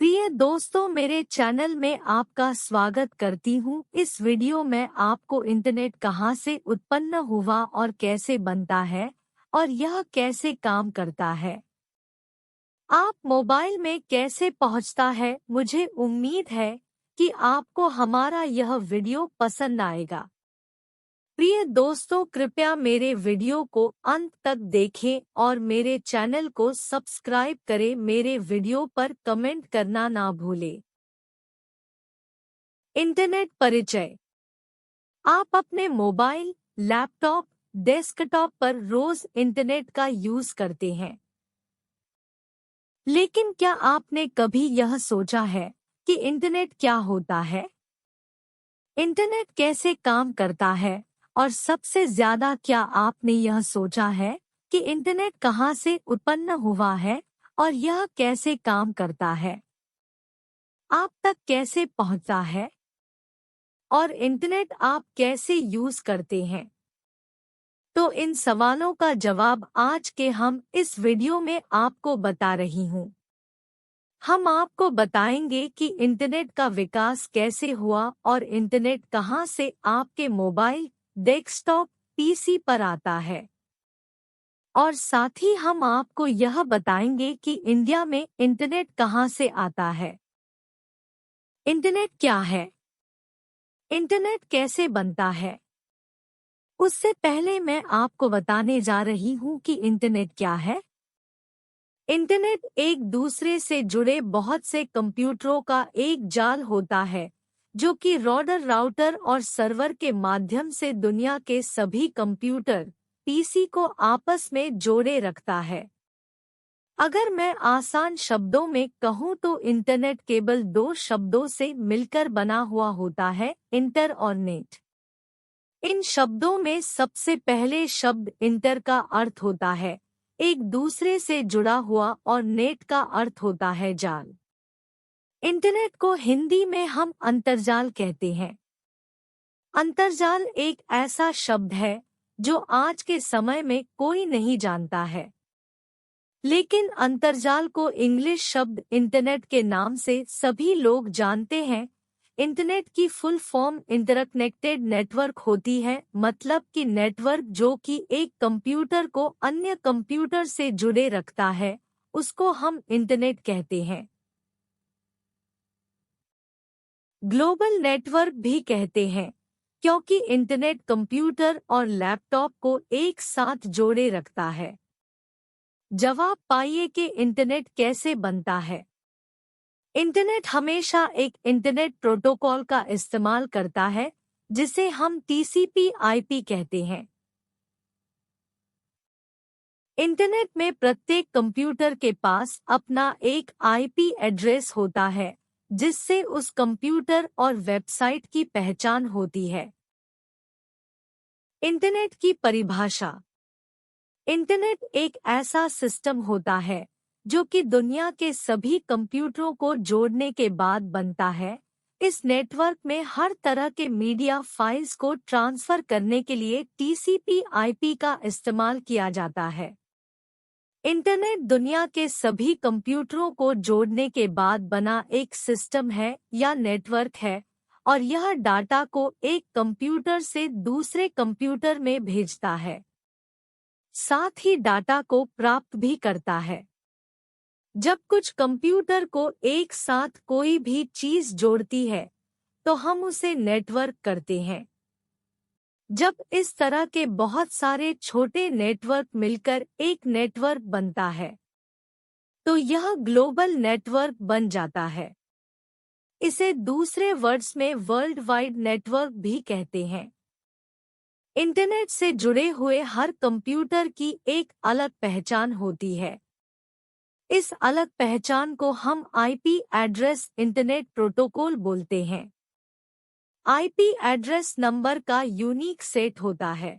प्रिय दोस्तों, मेरे चैनल में आपका स्वागत करती हूँ। इस वीडियो में आपको इंटरनेट कहाँ से उत्पन्न हुआ और कैसे बनता है और यह कैसे काम करता है, आप मोबाइल में कैसे पहुँचता है। मुझे उम्मीद है कि आपको हमारा यह वीडियो पसंद आएगा। प्रिय दोस्तों, कृपया मेरे वीडियो को अंत तक देखें और मेरे चैनल को सब्सक्राइब करें। मेरे वीडियो पर कमेंट करना ना भूलें। इंटरनेट परिचय। आप अपने मोबाइल, लैपटॉप, डेस्कटॉप पर रोज इंटरनेट का यूज करते हैं, लेकिन क्या आपने कभी यह सोचा है कि इंटरनेट क्या होता है? इंटरनेट कैसे काम करता है? और सबसे ज्यादा, क्या आपने यह सोचा है कि इंटरनेट कहाँ से उत्पन्न हुआ है और यह कैसे काम करता है? आप तक कैसे पहुँचता है? और इंटरनेट आप कैसे यूज करते हैं? तो इन सवालों का जवाब आज के हम इस वीडियो में आपको बता रही हूँ। हम आपको बताएंगे कि इंटरनेट का विकास कैसे हुआ और इंटरनेट कहाँ से आपके मोबाइल, डेस्कटॉप, पीसी पर आता है। और साथ ही हम आपको यह बताएंगे कि इंडिया में इंटरनेट कहाँ से आता है। इंटरनेट क्या है? इंटरनेट कैसे बनता है? उससे पहले मैं आपको बताने जा रही हूँ कि इंटरनेट क्या है। इंटरनेट एक दूसरे से जुड़े बहुत से कंप्यूटरों का एक जाल होता है, जो कि राउटर और सर्वर के माध्यम से दुनिया के सभी कंप्यूटर, पीसी को आपस में जोड़े रखता है। अगर मैं आसान शब्दों में कहूँ तो इंटरनेट केवल दो शब्दों से मिलकर बना हुआ होता है, इंटर और नेट। इन शब्दों में सबसे पहले शब्द इंटर का अर्थ होता है एक दूसरे से जुड़ा हुआ और नेट का अर्थ होता है जाल। इंटरनेट को हिंदी में हम अंतर्जाल कहते हैं। अंतर्जाल एक ऐसा शब्द है जो आज के समय में कोई नहीं जानता है, लेकिन अंतर्जाल को इंग्लिश शब्द इंटरनेट के नाम से सभी लोग जानते हैं। इंटरनेट की फुल फॉर्म इंटरकनेक्टेड नेटवर्क होती है, मतलब कि नेटवर्क जो कि एक कंप्यूटर को अन्य कंप्यूटर से जुड़े रखता है, उसको हम इंटरनेट कहते हैं। ग्लोबल नेटवर्क भी कहते हैं, क्योंकि इंटरनेट कंप्यूटर और लैपटॉप को एक साथ जोड़े रखता है। जवाब पाइए कि इंटरनेट कैसे बनता है। इंटरनेट हमेशा एक इंटरनेट प्रोटोकॉल का इस्तेमाल करता है, जिसे हम टीसीपी/आईपी कहते हैं। इंटरनेट में प्रत्येक कंप्यूटर के पास अपना एक आईपी एड्रेस होता है, जिससे उस कंप्यूटर और वेबसाइट की पहचान होती है। इंटरनेट की परिभाषा। इंटरनेट एक ऐसा सिस्टम होता है जो कि दुनिया के सभी कंप्यूटरों को जोड़ने के बाद बनता है। इस नेटवर्क में हर तरह के मीडिया फाइल्स को ट्रांसफर करने के लिए टीसीपी/आईपी का इस्तेमाल किया जाता है। इंटरनेट दुनिया के सभी कंप्यूटरों को जोड़ने के बाद बना एक सिस्टम है या नेटवर्क है, और यह डाटा को एक कंप्यूटर से दूसरे कंप्यूटर में भेजता है, साथ ही डाटा को प्राप्त भी करता है। जब कुछ कंप्यूटर को एक साथ कोई भी चीज जोड़ती है, तो हम उसे नेटवर्क करते हैं। जब इस तरह के बहुत सारे छोटे नेटवर्क मिलकर एक नेटवर्क बनता है, तो यह ग्लोबल नेटवर्क बन जाता है। इसे दूसरे वर्ड्स में वर्ल्ड वाइड नेटवर्क भी कहते हैं। इंटरनेट से जुड़े हुए हर कंप्यूटर की एक अलग पहचान होती है। इस अलग पहचान को हम आईपी एड्रेस इंटरनेट प्रोटोकॉल बोलते हैं। आईपी एड्रेस नंबर का यूनिक सेट होता है।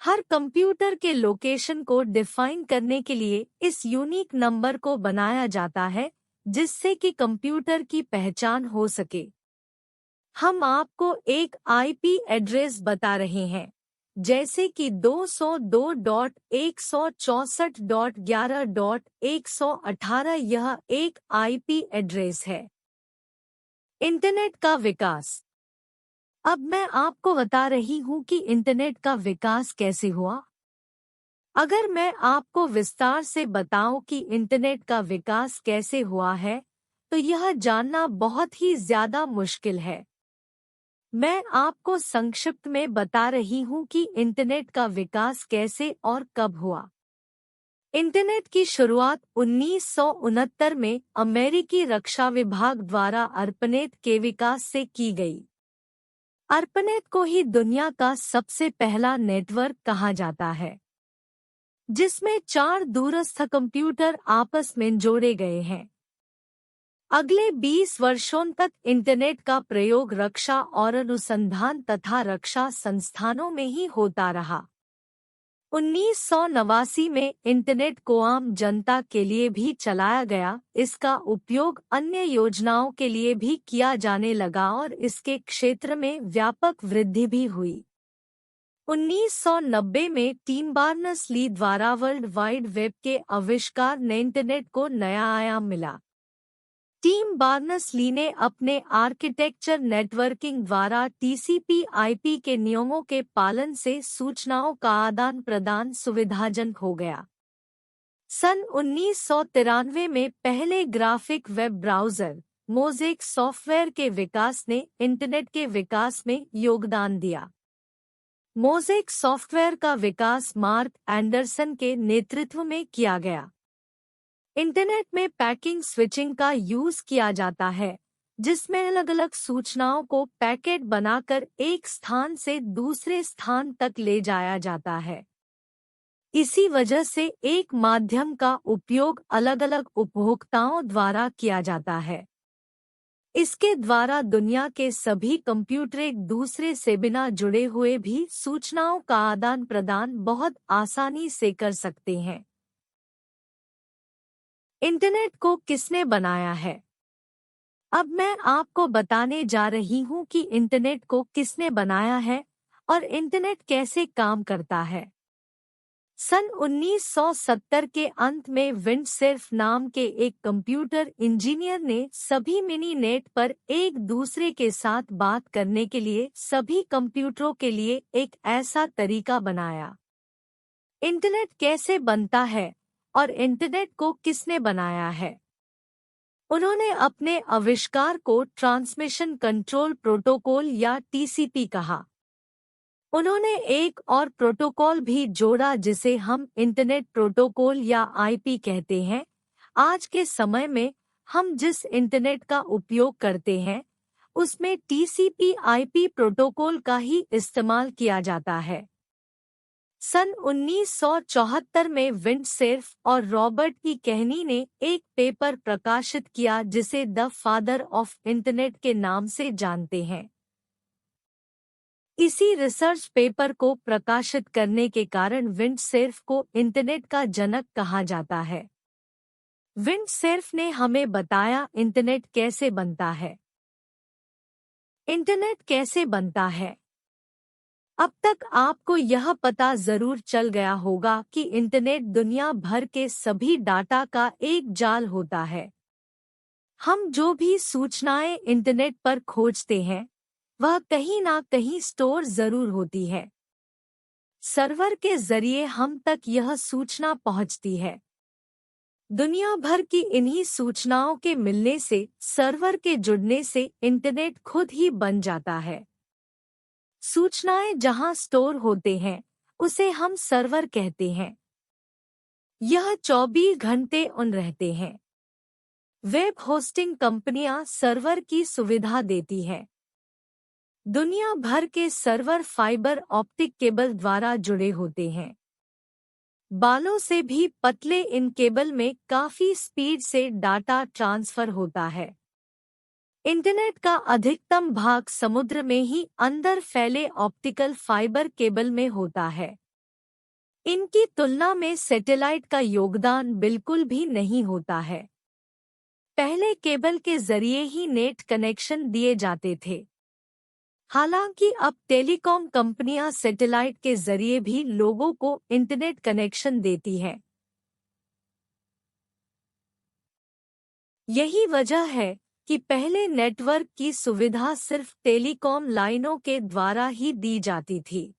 हर कंप्यूटर के लोकेशन को डिफाइन करने के लिए इस यूनिक नंबर को बनाया जाता है, जिससे कि कंप्यूटर की पहचान हो सके। हम आपको एक आईपी एड्रेस बता रहे हैं, जैसे कि 202.164.11.118 यह एक आईपी एड्रेस है। इंटरनेट का विकास। अब मैं आपको बता रही हूँ कि इंटरनेट का विकास कैसे हुआ। अगर मैं आपको विस्तार से बताऊं कि इंटरनेट का विकास कैसे हुआ है, तो यह जानना बहुत ही ज्यादा मुश्किल है। मैं आपको संक्षिप्त में बता रही हूं कि इंटरनेट का विकास कैसे और कब हुआ। इंटरनेट की शुरुआत 1969 में अमेरिकी रक्षा विभाग द्वारा ARPANET के विकास से की गई। ARPANET को ही दुनिया का सबसे पहला नेटवर्क कहा जाता है, जिसमें 4 दूरस्थ कंप्यूटर आपस में जोड़े गए हैं। अगले 20 वर्षों तक इंटरनेट का प्रयोग रक्षा और अनुसंधान तथा रक्षा संस्थानों में ही होता रहा। 1989 में इंटरनेट को आम जनता के लिए भी चलाया गया। इसका उपयोग अन्य योजनाओं के लिए भी किया जाने लगा और इसके क्षेत्र में व्यापक वृद्धि भी हुई। 1990 में टिम बर्नर्स-ली द्वारा वर्ल्ड वाइड वेब के आविष्कार ने इंटरनेट को नया आयाम मिला। टिम बर्नर्स-ली ने अपने आर्किटेक्चर नेटवर्किंग द्वारा TCP/IP के नियमों के पालन से सूचनाओं का आदान प्रदान सुविधाजनक हो गया। सन 1993 में पहले graphic web browser mosaic software के विकास ने इंटरनेट के विकास में योगदान दिया। मोज़ेक सॉफ्टवेयर का विकास मार्क एंडरसन के नेतृत्व में किया गया। इंटरनेट में पैकेट स्विचिंग का यूज किया जाता है, जिसमें अलग अलग सूचनाओं को पैकेट बनाकर एक स्थान से दूसरे स्थान तक ले जाया जाता है। इसी वजह से एक माध्यम का उपयोग अलग अलग उपभोक्ताओं द्वारा किया जाता है। इसके द्वारा दुनिया के सभी कंप्यूटर एक दूसरे से बिना जुड़े हुए भी सूचनाओं का आदान प्रदान बहुत आसानी से कर सकते हैं। इंटरनेट को किसने बनाया है? अब मैं आपको बताने जा रही हूँ कि इंटरनेट को किसने बनाया है और इंटरनेट कैसे काम करता है। सन 1970 के अंत में विंडसर्फ नाम के एक कंप्यूटर इंजीनियर ने सभी मिनी नेट पर एक दूसरे के साथ बात करने के लिए सभी कंप्यूटरों के लिए एक ऐसा तरीका बनाया। इंटरनेट कैसे बनता है और इंटरनेट को किसने बनाया है? उन्होंने अपने आविष्कार को ट्रांसमिशन कंट्रोल प्रोटोकॉल या TCP कहा। उन्होंने एक और प्रोटोकॉल भी जोड़ा जिसे हम इंटरनेट प्रोटोकॉल या IP कहते हैं। आज के समय में हम जिस इंटरनेट का उपयोग करते हैं, उसमें TCP/IP प्रोटोकॉल का ही इस्तेमाल किया जाता है। सन 1974 में विंडसर्फ और रॉबर्ट ई. केहनी ने एक पेपर प्रकाशित किया जिसे द फादर ऑफ इंटरनेट के नाम से जानते हैं। इसी रिसर्च पेपर को प्रकाशित करने के कारण विंडसर्फ को इंटरनेट का जनक कहा जाता है। विंडसर्फ ने हमें बताया इंटरनेट कैसे बनता है। इंटरनेट कैसे बनता है? अब तक आपको यह पता जरूर चल गया होगा कि इंटरनेट दुनिया भर के सभी डाटा का एक जाल होता है। हम जो भी सूचनाएं इंटरनेट पर खोजते हैं, वह कहीं ना कहीं स्टोर जरूर होती है। सर्वर के जरिए हम तक यह सूचना पहुंचती है। दुनिया भर की इन्हीं सूचनाओं के मिलने से, सर्वर के जुड़ने से इंटरनेट खुद ही बन जाता है। सूचनाएं जहां स्टोर होते हैं, उसे हम सर्वर कहते हैं। यह 24 घंटे ऑन रहते हैं। वेब होस्टिंग कंपनियां सर्वर की सुविधा देती हैं। दुनिया भर के सर्वर फाइबर ऑप्टिक केबल द्वारा जुड़े होते हैं। बालों से भी पतले इन केबल में काफी स्पीड से डाटा ट्रांसफर होता है। इंटरनेट का अधिकतम भाग समुद्र में ही अंदर फैले ऑप्टिकल फाइबर केबल में होता है। इनकी तुलना में सैटेलाइट का योगदान बिल्कुल भी नहीं होता है। पहले केबल के जरिए ही नेट कनेक्शन दिए जाते थे। हालांकि अब टेलीकॉम कंपनियां सैटेलाइट के जरिए भी लोगों को इंटरनेट कनेक्शन देती हैं। यही वजह है कि पहले नेटवर्क की सुविधा सिर्फ टेलीकॉम लाइनों के द्वारा ही दी जाती थी,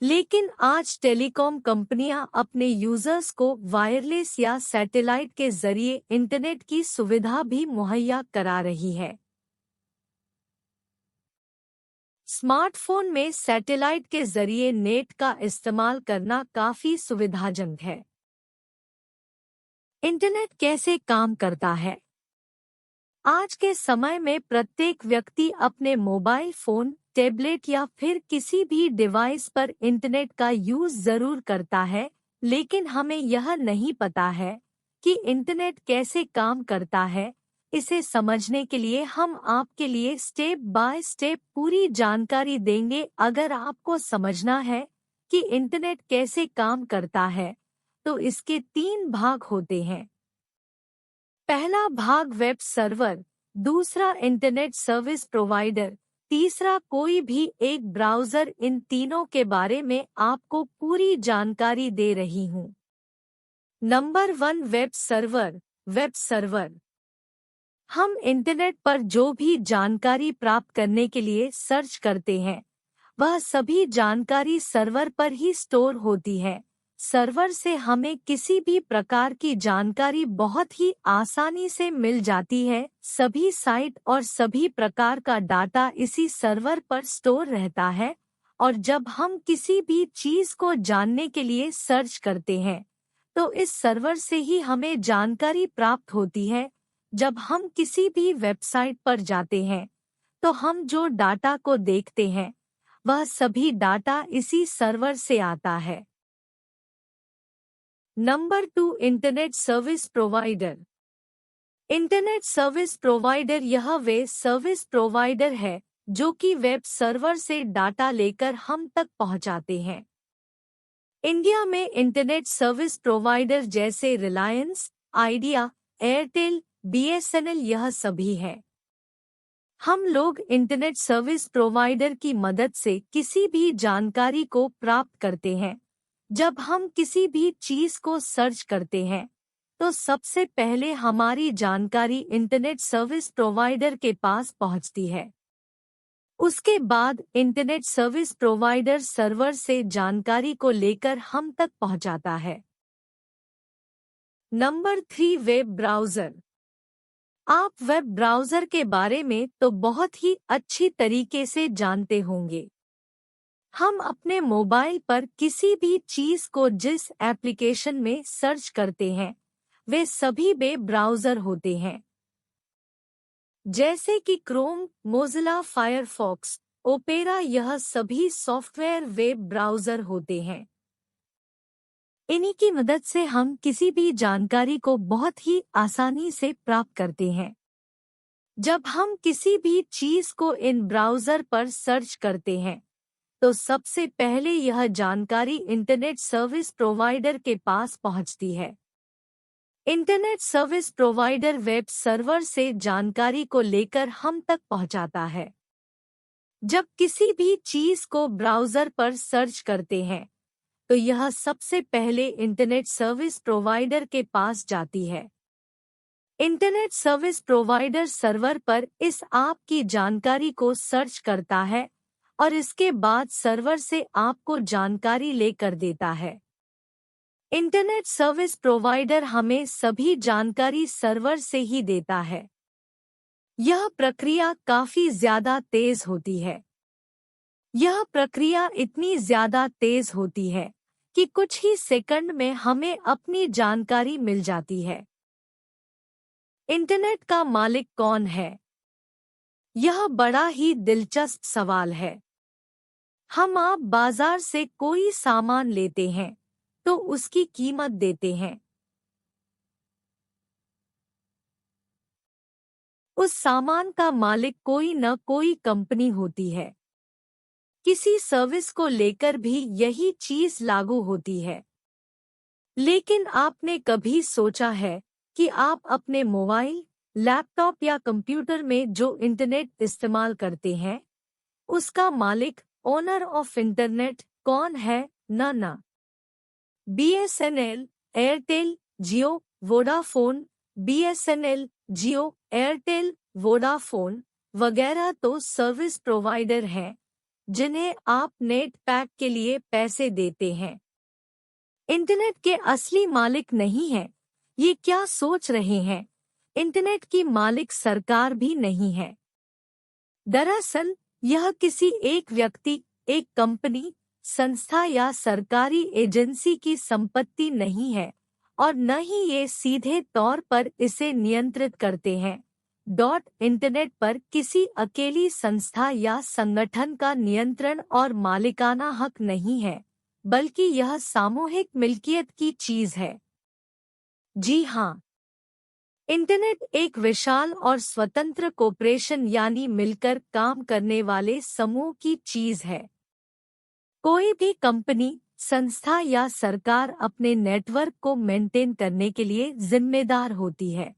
लेकिन आज टेलीकॉम कंपनियां अपने यूजर्स को वायरलेस या सैटेलाइट के जरिए इंटरनेट की सुविधा भी मुहैया करा रही है। स्मार्टफोन में सैटेलाइट के जरिए नेट का इस्तेमाल करना काफी सुविधाजनक है। इंटरनेट कैसे काम करता है? आज के समय में प्रत्येक व्यक्ति अपने मोबाइल फोन, टैबलेट या फिर किसी भी डिवाइस पर इंटरनेट का यूज जरूर करता है, लेकिन हमें यह नहीं पता है कि इंटरनेट कैसे काम करता है। इसे समझने के लिए हम आपके लिए स्टेप बाय स्टेप पूरी जानकारी देंगे। अगर आपको समझना है कि इंटरनेट कैसे काम करता है, तो इसके 3 भाग होते हैं। पहला भाग वेब सर्वर, दूसरा इंटरनेट सर्विस प्रोवाइडर, तीसरा कोई भी एक ब्राउज़र। इन तीनों के बारे में आपको पूरी जानकारी दे रही हूँ। Number 1, web server. Web server हम इंटरनेट पर जो भी जानकारी प्राप्त करने के लिए सर्च करते हैं, वह सभी जानकारी सर्वर पर ही स्टोर होती है। सर्वर से हमें किसी भी प्रकार की जानकारी बहुत ही आसानी से मिल जाती है। सभी साइट और सभी प्रकार का डाटा इसी सर्वर पर स्टोर रहता है, और जब हम किसी भी चीज को जानने के लिए सर्च करते हैं, तो इस सर्वर से ही हमें जानकारी प्राप्त होती है। जब हम किसी भी वेबसाइट पर जाते हैं, तो हम जो डाटा को देखते हैं, वह सभी डाटा इसी सर्वर से आता है। Number 2, internet service provider. Internet service provider यह वे सर्विस प्रोवाइडर है जो कि वेब सर्वर से डाटा लेकर हम तक पहुंचाते हैं। इंडिया में इंटरनेट सर्विस प्रोवाइडर जैसे रिलायंस, आइडिया, एयरटेल, बीएसएनएल यह सभी है। हम लोग इंटरनेट सर्विस प्रोवाइडर की मदद से किसी भी जानकारी को प्राप्त करते हैं। जब हम किसी भी चीज को सर्च करते हैं, तो सबसे पहले हमारी जानकारी इंटरनेट सर्विस प्रोवाइडर के पास पहुंचती है। उसके बाद इंटरनेट सर्विस प्रोवाइडर सर्वर से जानकारी को लेकर हम तक पहुंचाता है। Number 3, web browser. आप वेब ब्राउज़र के बारे में तो बहुत ही अच्छी तरीके से जानते होंगे। हम अपने मोबाइल पर किसी भी चीज को जिस एप्लीकेशन में सर्च करते हैं, वे सभी वेब ब्राउज़र होते हैं। जैसे कि क्रोम, मोज़िला फायरफॉक्स, ओपेरा यह सभी सॉफ्टवेयर वेब ब्राउज़र होते हैं। इन्हीं की मदद से हम किसी भी जानकारी को बहुत ही आसानी से प्राप्त करते हैं। जब हम किसी भी चीज को इन ब्राउज़र पर सर्च करते हैं, तो सबसे पहले यह जानकारी इंटरनेट सर्विस प्रोवाइडर के पास पहुंचती है। Internet service provider web server से जानकारी को लेकर हम तक पहुंचाता है। जब किसी भी चीज को ब्राउज़र पर सर्च करते हैं, तो यह सबसे पहले इंटरनेट सर्विस प्रोवाइडर के पास जाती है। इंटरनेट सर्विस प्रोवाइडर सर्वर पर इस आपकी जानकारी को सर्च करता है और इसके बाद सर्वर से आपको जानकारी लेकर देता है। इंटरनेट सर्विस प्रोवाइडर हमें सभी जानकारी सर्वर से ही देता है। यह प्रक्रिया काफी ज्यादा तेज होती है। यह प्रक्रिया इतनी ज्यादा तेज होती है कि कुछ ही सेकंड में हमें अपनी जानकारी मिल जाती है। इंटरनेट का मालिक कौन है? यह बड़ा ही दिलचस्प सवाल है। आप बाजार से कोई सामान लेते हैं, तो उसकी कीमत देते हैं। उस सामान का मालिक कोई न कोई कंपनी होती है। किसी सर्विस को लेकर भी यही चीज लागू होती है। लेकिन आपने कभी सोचा है कि आप अपने मोबाइल, लैपटॉप या कंप्यूटर में जो इंटरनेट इस्तेमाल करते हैं, उसका मालिक ओनर ऑफ इंटरनेट कौन है? न BSNL, एयरटेल, जियो, वोडाफोन। BSNL, जियो, एयरटेल, वोडाफोन वगैरह तो सर्विस प्रोवाइडर हैं जिन्हें आप नेट पैक के लिए पैसे देते हैं। इंटरनेट के असली मालिक नहीं हैं। ये क्या सोच रहे हैं? इंटरनेट की मालिक सरकार भी नहीं है। दरअसल यह किसी एक व्यक्ति, एक कंपनी, संस्था या सरकारी एजेंसी की संपत्ति नहीं है और न ही ये सीधे तौर पर इसे नियंत्रित करते हैं। इंटरनेट पर किसी अकेली संस्था या संगठन का नियंत्रण और मालिकाना हक नहीं है, बल्कि यह सामूहिक मिल्कियत की चीज है। जी हाँ, इंटरनेट एक विशाल और स्वतंत्र कॉर्पोरेशन यानी मिलकर काम करने वाले समूह की चीज है। कोई भी कंपनी, संस्था या सरकार अपने नेटवर्क को मेंटेन करने के लिए जिम्मेदार होती है।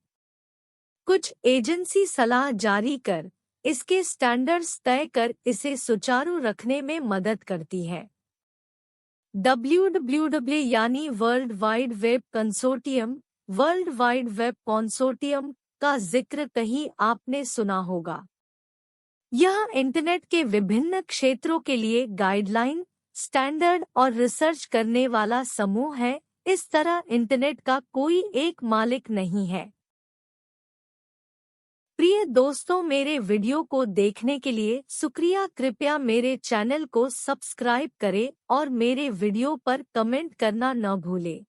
कुछ एजेंसी सलाह जारी कर, इसके स्टैंडर्ड्स तय कर इसे सुचारू रखने में मदद करती है। WWW यानी world wide web consortium, world wide web consortium का जिक्र कहीं आपने सुना होगा। यह इंटरनेट के विभिन्न क्षेत्रों के लिए गाइडलाइन, स्टैंडर्ड और रिसर्च करने वाला समूह है। इस तरह इंटरनेट का कोई एक मालिक नहीं है। प्रिय दोस्तों, मेरे वीडियो को देखने के लिए शुक्रिया। कृपया मेरे चैनल को सब्सक्राइब करें और मेरे वीडियो पर कमेंट करना न भूलें।